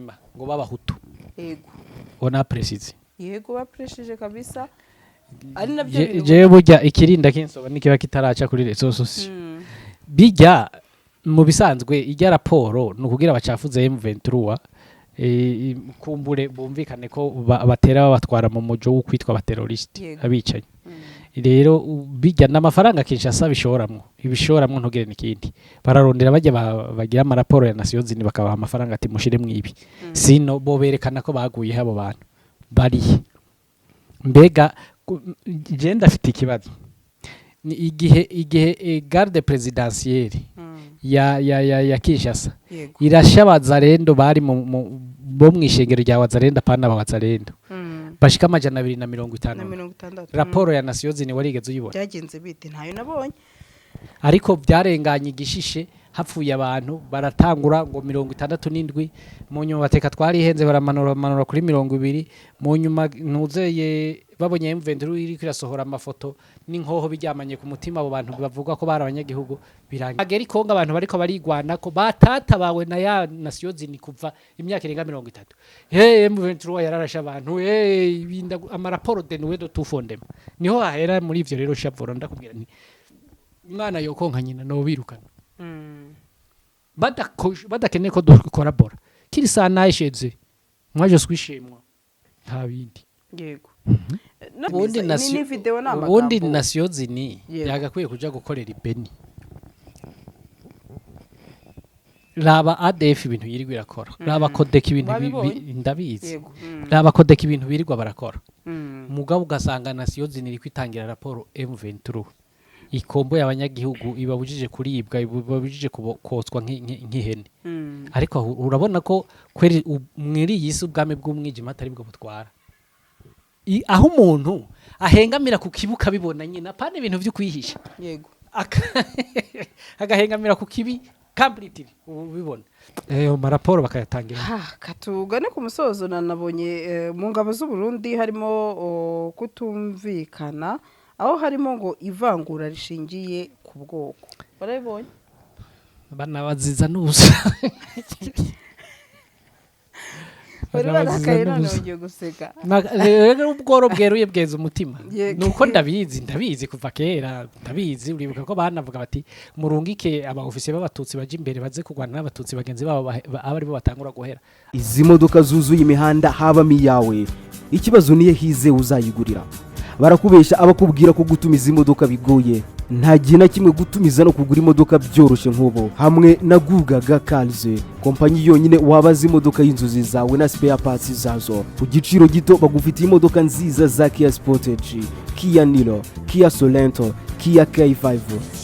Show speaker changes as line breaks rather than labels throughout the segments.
ngo babahutu
yego
ona precise
yego bapreshije kabisa ari nabyo
je burya ikirinda kinsoba nikiba kitaraca kuri resources bijya mu bisanzwe ijya raporo nukugira bacafuze M23 kumbure bumvikane ko batera batwara mu mujo wo kwitwa abateroriste abicanye rero bijya n'amafaranga Kinshasa bishoramwo ibishoramwo ntugire nikindi bararondera bajya bagira amaraporo ya Nations Unies bakabaha amafaranga ati mushire mwibi sino bo berekana ko baguye habo bantu bari mbega je ndafite ikibazo ni igihe garde presidentielle ya Kinshasa irashabaza rendo bari bo mwishengero rya wazarenda pana bawazarendo bashika amajana 250 raporo ya Nations Unies warigeze uyibona
byagenze bite ntayo nabonye
ariko byarenganye igishishe hapfuye abantu baratangura ngo 67 mu nyuma bateka twarihenze baramanura kuri 20 mu nyuma ntuzeye babonye M23 iri kwirasohora amafoto n'inkoho bijyamanye ku mutima abo bantu bavuga ko bari abanyagihugu birangiye ageri konga abantu bariko barigwana ko batatabawe na ya Nations Unies kuva imyaka irenga 30 M23 yararasha abantu binda amaraporo de nuwedo tufondema niho hahera muri ivyo rero shavoro ndakubwira ni mwana yokonka nyina no birukana badakene ko dukorabora kiri sana isheze mwaje swishimwa nta bindi
yego
ubundi Nations Unies yagakwiye kuja gukorera ibeni raba ADF ibintu yirirwa irakora raba kodeka ibintu ndabizi raba kodeka ibintu birirwa barakora mugabo ugasanga Nations Unies iri kwitangira raporo M23 ikombo y'abanyagihugu ibabujije kuribwa ibabujije kotswa nk'ihene ariko urabona ko kweri mwiri yisi ubwame bw'umwijima atari bwo butwara aho umuntu ahengamira ku kibuka bibona nyina apana ibintu byo kwihisha
yego
agahengamira ku kibi completely ubibona maraporo bakayatangira
katugane ku musozo nanabonye mu ngabo z'u Burundi harimo kutumvikana aho harimo ngo ivangura rishingiye ku bwoko barabibonye
banabaziza n'ubusa
barakaye none ugiye guseka
rero ubworo bweruye bweza umutima nuko ndabizi kuva kera ndabizi uribuka ko banavuga bati murungike aba ofisiye b'abatutsi baje imbere baze kugwana n'abatutsi bagenzi babo abari bo batangura guhera
izi modoka zuzuye imihanda haba miyawe ikibazo niye hize uzayigurira barakubesha abakubwira ko gutumiza imodoka bigoye nta gihe na kimwe gutumiza no kugura imodoka byoroshye nk'ubo hamwe na GASARO kompanyi yonyine wabaza imodoka y'inzozi zawe na spare parts zazo ku giciro gito bagufitiye imodoka nziza za Kia Sportage, Kia Niro, Kia Sorento, Kia K5,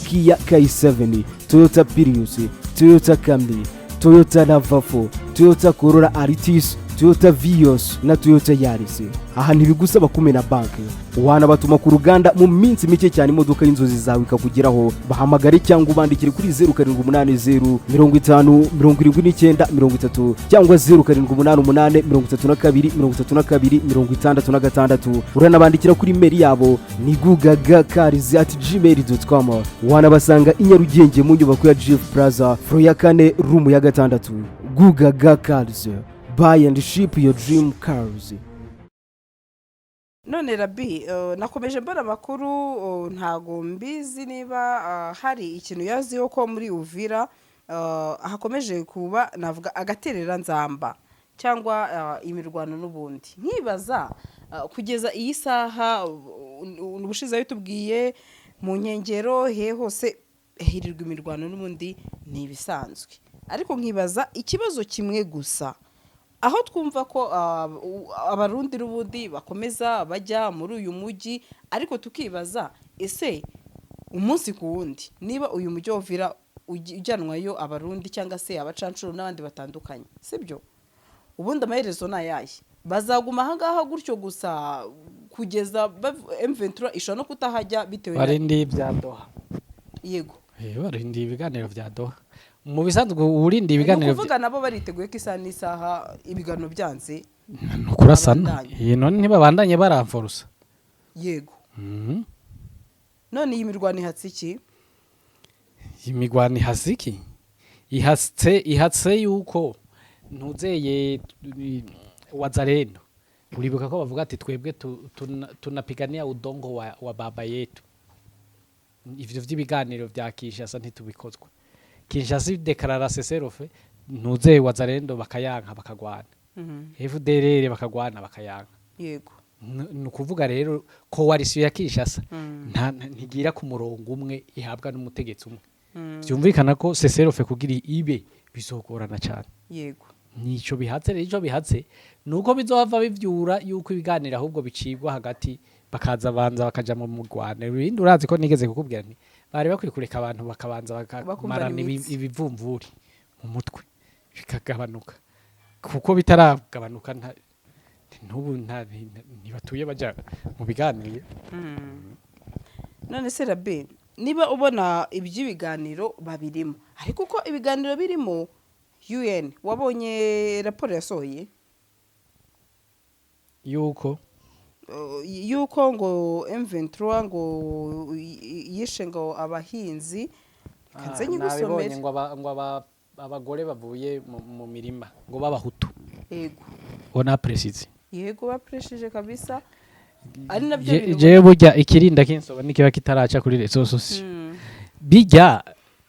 Kia K7, Toyota Prius, Toyota Camry, Toyota RAV4, Toyota Corolla Altis, Toyota Vios na Toyota Yaris. Aha ntibigusaba kumena banki wanabatuma ku ruganda mu minsi mike cyane imodoka y'inzozi zawe ikakugeraho bahamagare cyangwa ubandikire kuri 0780 50 79 cyangwa 0788 uranabandikira kuri mail yabo ni gugagakarizi@gmail.com wanabasanga i Nyarugenge mu nyubako ya Jeff Plaza floor ya 4 room ya 6 Gugagakarizi. Buy and ship your dream cars.
None Rabi nakomeje mbara makuru ntago mbizi niba hari ikintu yaziho ko muri Uvira hakomeje kuba navuga agaterera nzamba cyangwa imirwano n'ubundi nkibaza kugeza iyi saha ubushize yitubwiye mu nkengero he hose hirirwa imirwano n'ubundi ni bisanzwe ariko nkibaza ikibazo kimwe gusa aho twumva ko abarundi rubundi bakomeza bajya muri uyu mujyi ariko tukibaza ese umunsi ku wundi niba uyu mujyi Uvira ujyanwayo abarundi cyangwa se abacancuro n'abandi batandukanye sibyo ubundi amaherezo nayaye bazaguma ahangaha gutyo gusa kugeza M23 ishobora no kutahajya bitewe
barindi byadoha
yego
barindi ibiganiro byadoha mu bisanzwe urindi ibiganiro
kuvuga nabo bariteguye ko isa n'isaha ibiganiro byanze
kurasana none ntibabandanye baramforusa
yego none iyi mirwano ihatsiki
imigwano ihasiki ihatse yuko ntuzeye wazalendo uribuka ko bavuga ati twebwe tunapigania udongo wa baba yetu. Ivyo vy'ibiganiro vya Kinshasa ntitubikozwa. Kinshasa dekarara seserofe ntuzeye wazalendo bakayanka bakagwana. FDLR bakagwana bakayanka.
Yego.
Nukuvuga rero ko warisiyo ya Kinshasa ntigira ku murongo umwe ihabwa n'umutegetsi umwe. Byumvikana ko seserofe kugira ibe bizogorana cyane.
Yego.
Nico bihatse rero ico bihatse nuko bizohava bivyura yuko ibiganira ahubwo bicibwa hagati bakaza banza bakaja mu mugwane. Ibindi urazi ko nigeze kukubwira nti bari bakwiye kureka abantu bakabanza bakamarana ibivumvuri mu mutwe bikagabanuka kuko bitaragabanuka ntubu ntibatuye baja mu biganiro.
None se Rabe niba ubona iby'ibiganiro babirimo ariko uko ibiganiro birimo UN wabonye raporo yasohoye
yuko
ngo M23 ngo yishe ngo abahinzi kanze nyigusomere
ngo abagore bavuye mu mirima ngo babahutu.
Yego.
Ona precise.
Yego bapreshije kabisa. Ari nabyo
je burya ikirinda kinsoba nikiba kitaraca kuri resources. Bijya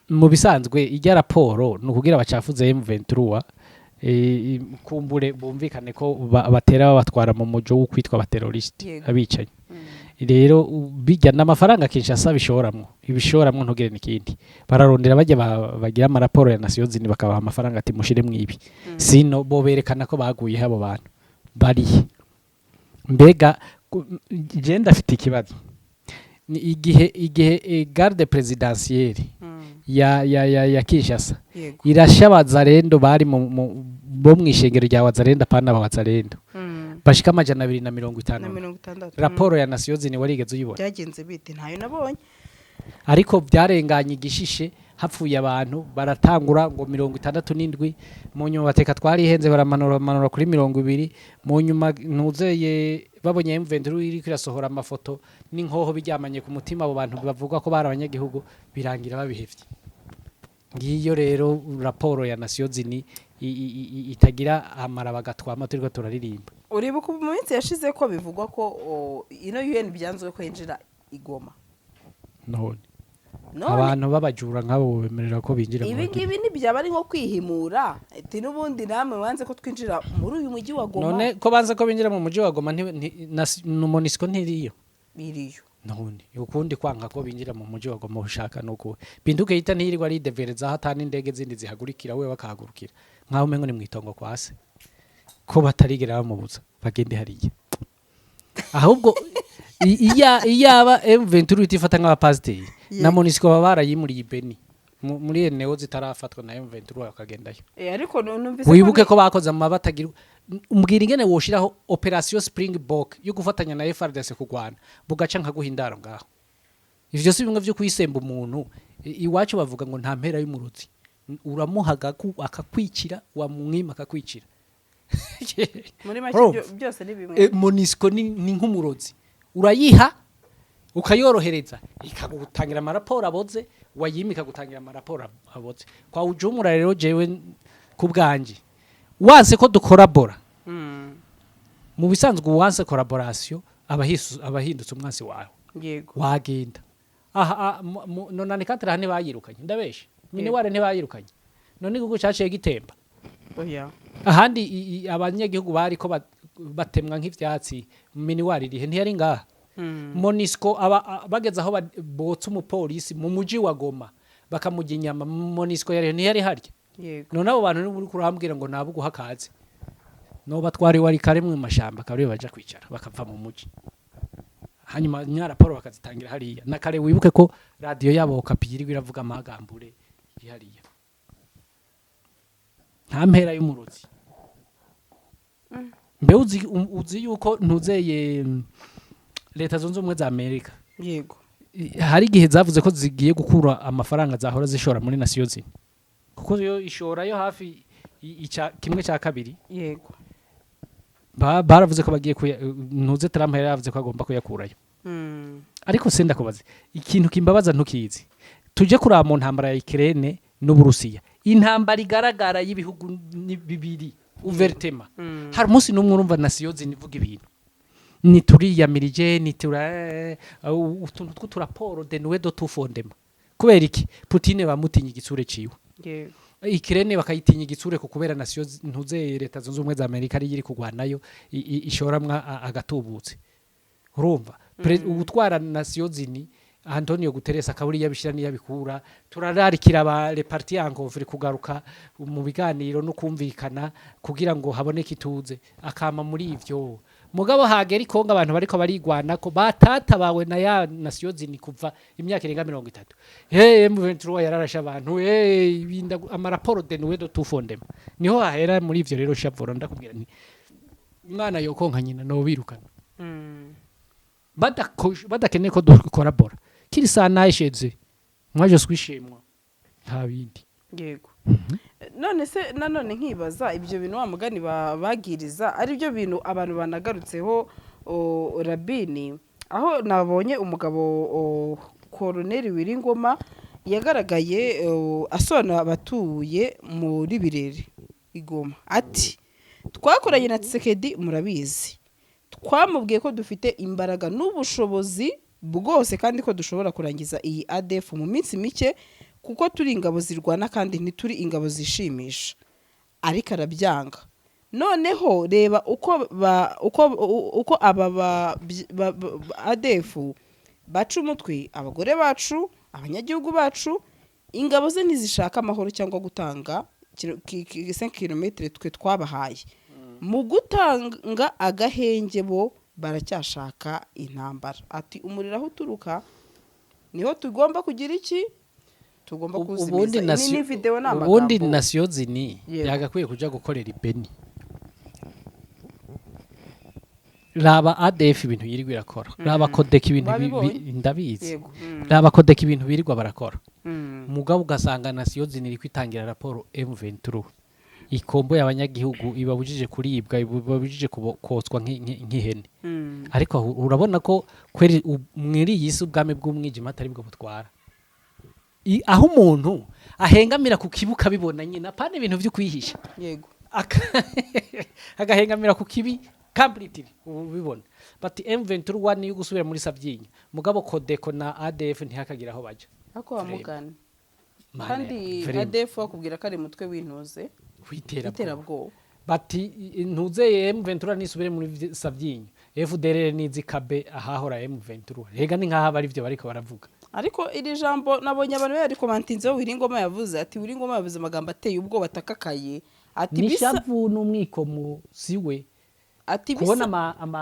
mu bisanzwe ijya raporo nukugira abacafuze M23 kumbure bumvikane ko batera babatwara mu mujo wo kwitwa abateroriste abicanye. Rero bijya n'amafaranga Kinshasa ibishoramwo ntugire nikindi bararondera bajya bagira amaraporo ya Nations Unies bakabaha amafaranga ati mushire mwibi sino bo berekana ko baguye habo bantu bari mbega je ndafite ikibazo ni igihe garde presidentielle ya Kinshasa irashabaza rendo bari bo mwishengero rya wazarenda pana bawazarendo bashika amajana 250 raporo ya Nations Unies warigeze uyibona
byagenze bite ntayo nabonye
ariko byarenganye igishishe hapfuye abantu baratangura ngo 67 mu nyuma bateka twari ihenze baramanura kuri 20 mu nyuma ntuzeye babonye M23 iri kwirasohora amafoto n'inkoho bijyamanye ku mutima abo bantu bavuga ko bari abanyagihugu birangira babihevye. Ngiyo rero raporo ya Nations Unies itagira amara bagatwama turiko turaririmba.
Uribuka mu minsi yashize ko bivugwa ko ino UN byanzwe ko yinjira igoma
none abantu babajura nk'abo bemerera ko binjira
mu ibi ni byaba ari nko kwihimura ati nubundi namwe wanze ko twinjira muri uyu mujyi wa Goma
none ko banze ko binjira mu mujyi wa Goma Monisco ntiriyo
biriyo
none ukundi kwanga ko binjira mu mujyi wa Goma ushaka nuko binduke hita ntirirwa ari devereza hatani indege zindi zihagurikira we bakahagurukira nkaho mengo ni mwitongo kwase ko batarigera bamubuza bagende hariye ahubwo iyaba M23 itifata nk'abapasiteri na Monisco babara yimuriye Beni muri eneo zitarafatwa na M23 akagendayo
ariko numvise
wibuke ko bakoze amabatagira umbwira ingene woshiraho operation Springbok yo gufatanya na FARDC kugwana bugaca nka guhindaro ngaho ivyo si bimwe byo kwisemba umuntu iwacu bavuga ngo nta mpera y'umuruzi uramuhaga akakwicira wa mwima akakwicira
muri make byose ni bimwe
Monisco ni nk'umurozi urayiha ukayorohereza ikagutangira amaraporo aboze wayimika gutangira amaraporo aboze kwa ujumura rero jewe kubganje wanse ko dukorabora mu bisanzwe wanse collaboration abahindutse umwansi wawe
yego
wagenda aha none katara hane bayirukanye ndabeshe nyine ware ntibayirukanye none gugu cyaciye gitemba
oya
ahandi abanyagihugu bari ko batemwa nk'ivyatsi miniwari rihe ntiyari ngaha Monisco bageza aho botsa umupolisi mu muji wa Goma bakamujya inyama Monisco ntiyari harya none abo bantu n'uri kurambwira ngo nabo guhakaze no batwari wari kare mu mashamba kabiri baja kwicara bakava mu muji hanyuma nya raporo bakazitangira hariya na kare wibuke ko radio yabo kapiyiri biravuga amagambure hariya nta mpera y'umurozi mbe uzi yuko ntuzeye leta zunze ubumwe za Amerika
yego
hari igihe zavuze ko zigiye gukura amafaranga zahora zishora muri Nations Unies kuko yo ishora yo hafi kimwe cya kabiri
yego
baravuze ko bagiye ntuze Trump yaravuze ko agomba kuyakurayo ariko senda kubaze ikintu kimbabaza ntukizi tuje kuri mu ntambara ya Ukraine n'Uburusiya intambara igaragara y'ibihugu bibiri uvertema hari umunsi n'umwe urumva nasiyo zinivuga ibintu nituriyamirije utuntu tw'uturaporo de nuwe do tufondema kubera iki Putin bamutinye igitsure ciwe Ikirene bakayitinya igitsure ku kubera nasiyo ntuze leta zunze ubumwe za Amerika ari yiri kugwanayo ishoramwa agatubutse urumva ubutwara nasiyo zini Antonio Guterres akaburi yabishira ni yabikura turararikira ba le parti yangovre kugaruka mu biganiro no kumvikana kugira ngo haboneke ituze akama muri ivyo mugabo hagera ikonga abantu bariko barigwana ko batata bawe na ya nasiyo zini kuva imyaka irenga 30 M23 yararasha abantu binda amaraporo de nuwe do tufondema niho hahera muri ivyo rero shavoro ndakubwira ni mwana yokonka nyina no birukana badakeneye ko dukora bora kiri sana isheze mwaje swishimwa nta bindi
yego none se nanone nkibaza ibyo bintu wa mugani bagiriza ari byo bintu abantu banagarutseho Rabini aho nabonye umugabo Colonel Wiringoma yagaragaye asona abatuye muri Birere Igoma ati twakoranye na Tsekedi murabizi twamubwiye ko dufite imbaraga n'ubushobozi bwose kandi ko dushobora kurangiza iyi ADF mu minsi mike kuko turi ingabo zirwana kandi ntituri ingabo zishimisha ariko arabyanga noneho reba uko aba ADF baca umutwe abagore bacu abanyagihugu bacu ingabo ze ntizishaka amahoro cyangwa gutanga 5 km twe twabahaye mu gutanga agahenge bo baracyashaka intambara ati umuriro aho uturuka niho tugomba kugira iki tugomba kuzimiza ni video n'amagambo
ubundi nasiyo zini yagakwiye kuja gukorera ibeni raba ADF ibintu yirirwa irakora raba kodeka ibintu ndabizi raba kodeka ibintu birirwa barakora mugabo ugasanga nasiyo zini iri kwitangira raporo M23 ikombo y'abanyagihugu ibabujije kuribwa ibabujije kotswa nk'ihene ariko urabona ko kweri mwiri yisi ubwame bw'umwijima atari bwo butwara aho umuntu ahengamira ku kibuka bibona nyina pane ibintu byo kwihisha
yego
agahengamira ku kibi completely ubibona but M23 niyo gusubira muri Savyinya mugabo Kodeko na ADF ntihakagira aho baje
ako bamugana kandi ADF akubwira ko ari mutwe w'intuze witerabwo
bati ntuze M23 nisubire muri Savyinya FDLR nizikabe ahahora M23 rega ni nkaha bari byo bariko baravuga
ariko iri jambo nabonye abantu bari komantinze Wiringoma yavuze ati Wiringoma yavuze amagambo ateye ubwo batakakaye ati bisa
nishavu n'umwikomo siwe ati kubona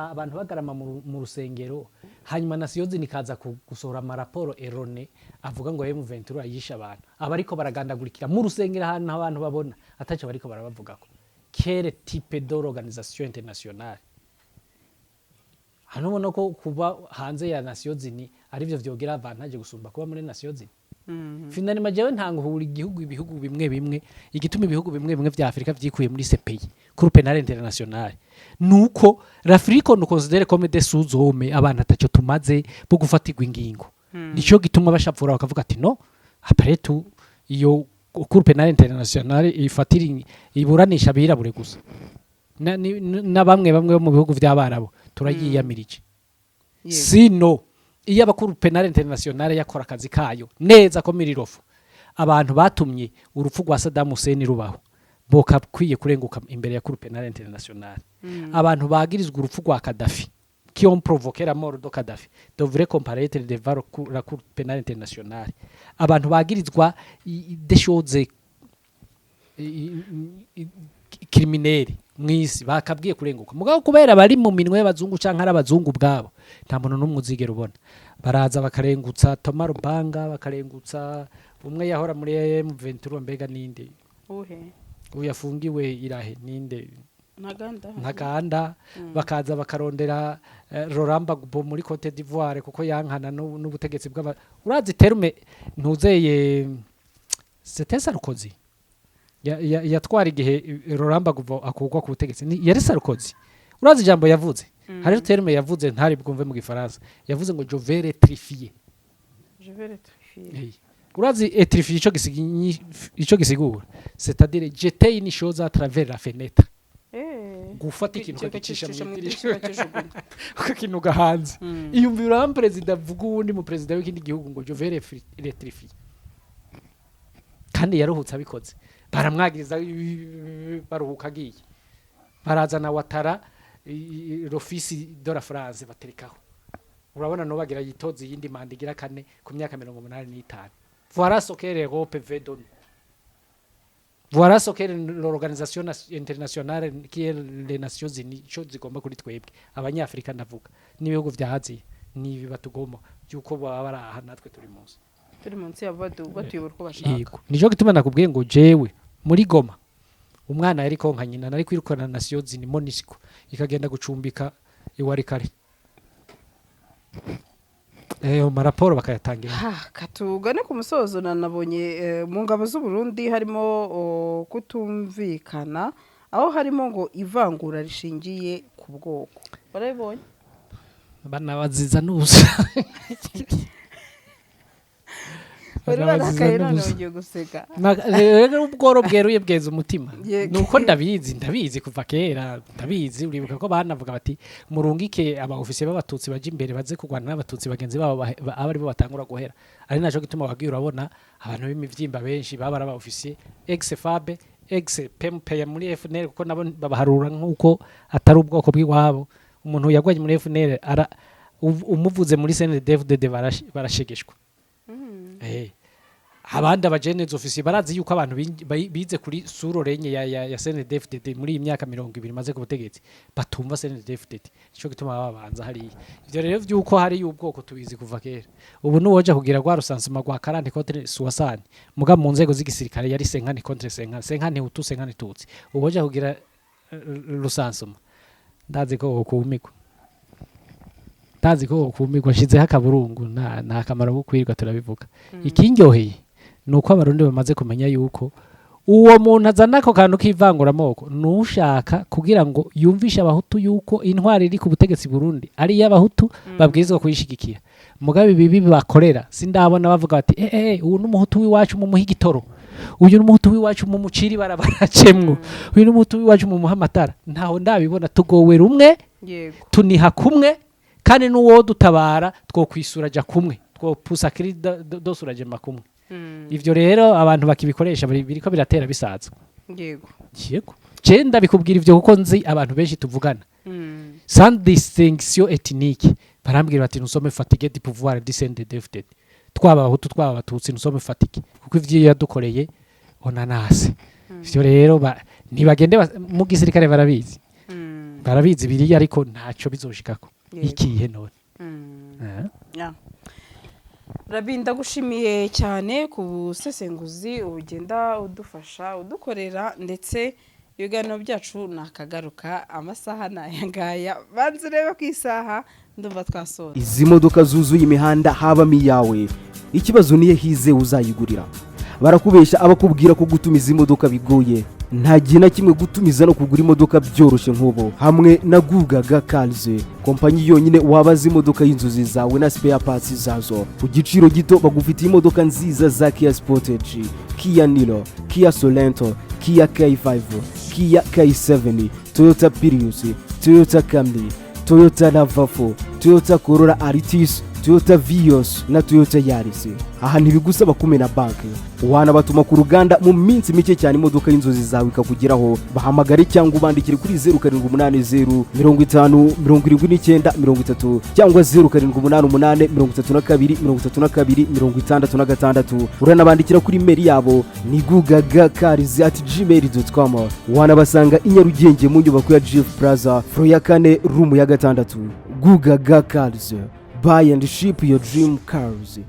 abantu bagarama mu rusengero hanyuma nasiyo zinikaza gusohora amaraporo erone avuga ngo M23 yisha abantu abariko baragandagurikira mu rusengero ahantu abantu babona ataco bariko barabavugako quel type d'organisation internationale hano ubona ko kuba hanze ya nasiyo zini ari byo vyogera avantage gusumba kuba muri nasiyo zini finali majewe ntanguhura ibihugu bimwe bimwe igituma ibihugu bimwe bimwe vya Afrika vyikuye muri CPI Cour pénale internationale nuko l'Afrique on considère comme des sous-hommes abana taco tumaze bo gufatirwa ingingo nico gituma bashapfura bakavuga ati no après tout iyo Cour pénale internationale ifatira iburanisha birabure gusa na bamwe bo mu bihugu vy'abarabo turayiyamirije sino iyo abakuru penale internationale yakora akazi kayo neza ko mirirofu abantu batumye urupfu rwa Saddam Hussein rubaho boka kwiye kurenguka imbere ya Cour pénale internationale abantu bagirizwa urupfu rwa Gaddafi qui ont provoqué la mort de Gaddafi devraient comparaître devant la Cour pénale internationale abantu bagirizwa des choses criminelles mwisi bakabwiye kurenguka mugabo kubera bari mu minwe y'abazungu canka arabazungu bwabo nta muntu numwe uzigera ubona baraza bakarengutsa Tomaro Banga bakarengutsa umwe yahora muri M23 mbega ninde uyafungiwe irahe ninde ntaganda bakaza bakarondera Roramba Gbo muri Cote d'Ivoire kuko yankana n'ubutegetsi bw'aba urazi terme ntuzeye c'était Sarkozy yatwara igihe Roramba Gbo akugwa ku butegetsi yari Sarkozy urazi jambo yavuze hari terme yavuze ntari bwumve mu gifaransa yavuze ngo je vais rectifier urazi etrifi ico gisigura c'est-à-dire jeter une chose à travers la fenêtre gufata ikintu ukagicisha mu idirisha ukakinuga hanze iyumvira perezida avuga uwundi mu perezida w'ikindi gihugu ngo je vais electrifier kandi yaruhutse abikoze baramwagiriza baruhuka agiye barazana watara l'office de la France baterekaho urabona no bagira yitoze yindi manda igira kane ku myaka 85 voilà ce que l'Europe veut donner. Voilà ce que l'organisation internationale qui est les Nations Unies cyo zigomba kuri twebwe abanyafrika ndavuga n'ibihugu vya Aziya ni batugomba yuko baba aha natwe turi munsi y'abadu batuyobora ko bashaka nijo gituma nakubwiye ngo jewe muri Goma umwana yari konka nyina nari kwirukana na Nations Unies MONUSCO ikagenda gucumbika iwarikare maraporo bakayatangira
katugane ku musozo nanabonye mu ngabo z'u Burundi harimo kutumvikana aho harimo ngo ivangura rishingiye ku bwoko barabibonye
banabaziza n'ubusa
barakaye none ugiye guseka
rero ubworo bweruye bweza umutima nuko ndabizi kuva kera ndabizi uribuka ko banavuga bati murungike aba ofisiye b'abatutsi baje imbere baze kugwana n'abatutsi bagenzi babo abari bo batangura guhera ari naco gituma wagiye urabona abantu b'imivyimba benshi baba ari aba ofisiye ex fabe ex pempe muri FNL kuko nabo babaharura nkuko atari ubwoko bw'iwabo umuntu yagwaje muri FNL ara umuvuze muri CNDD barashegeshwa abandi abagenezi ofisiye barazi yuko abantu bize kuri suro renye ya CNDD muri iyi myaka 20 maze ku butegetsi batumva CNDD cyo gituma babanza hari ivyo rero vyuko hari ubwoko tubizi kuva kera ubu nuwoje kugira gwa rusansuma gwa 40 contre 60 muga mu nzego z'igisirikare yari 50 contre 50 hutu 50 tutsi uwoje kugira rusansuma ndazi ko kumigwa shize hakaburungu na kamaro gukwirwa turabivuga ikindyoheye nuko abarundi bamaze kumenya yuko uwo muntu azana ko kantu kivangura amoko nushaka kugira ngo yumvishe abahutu yuko intwari iri ku butegetsi Burundi ari y'abahutu babwirizwa kuyishigikira mugabe bibi bakorera sindabona bavuga bati uyu n'umuhutu w'iwacu mu muhigitoro uyu n'umuhutu w'iwacu mu muciri barabaracemwo uyu n'umuhutu w'iwacu mu muhamatara ntaho ndabibona tugowe rumwe tuniha kumwe kandi nuwo dutabara two kwisuraja kumwe two pusakiri dosuraje makumwe ivyo rero abantu bakibikoresha biriko biratera bisaza yego cenda bikubwira ivyo kuko nzi abantu benshi tuvugana sans distinction ethnique barambwira bati nusome fatigue du pouvoir du CNDD twaba abahutu twaba abatutsi nusome fatigue kuko ivyo yadukoreye onanase ivyo rero ntibagende mu gisirikare barabizi biri ariko ntaco bizoshikako ikihe none
Rabinda gushimiye cyane ku busesenguzi ugenda udufasha udukorera ndetse ibiganiro byacu nakagaruka amasaha Ngaya banze rebe ku isaha ndumva twasora
izi modoka zuzuye imihanda habamo iyawe ikibazo niye hize uzayigurira barakubesha abakubwira ko gutumiza imodoka bigoye nta gihe na kimwe gutumiza no kugura imodoka byoroshye nk'ubu hamwe na GASARO kompanyi yonyine wabaza imodoka y'inzozi zawe na spare parts zazo ku giciro gito bagufitiye imodoka nziza za Kia Sportage, Kia Niro, Kia Sorento, Kia K5, Kia K7, Toyota Prius, Toyota Camry, Toyota RAV4, Toyota Corolla Altis, Toyota Vios na Toyota Yaris. Aha ntibigusaba kumena banki wanabatuma ku ruganda mu minsi mike cyane imodoka y'inzozi zawe ikakugeraho bahamagare cyangwa ubandikire kuri 0780 50 79 cyangwa 0788 32 66 uranabandikira kuri mail yabo ni gugagakarizi@gmail.com wanabasanga i Nyarugenge mu nyubako ya Jeff Plaza floor ya 4 room ya 6 Gugagakarizi. Buy and ship your dream cars.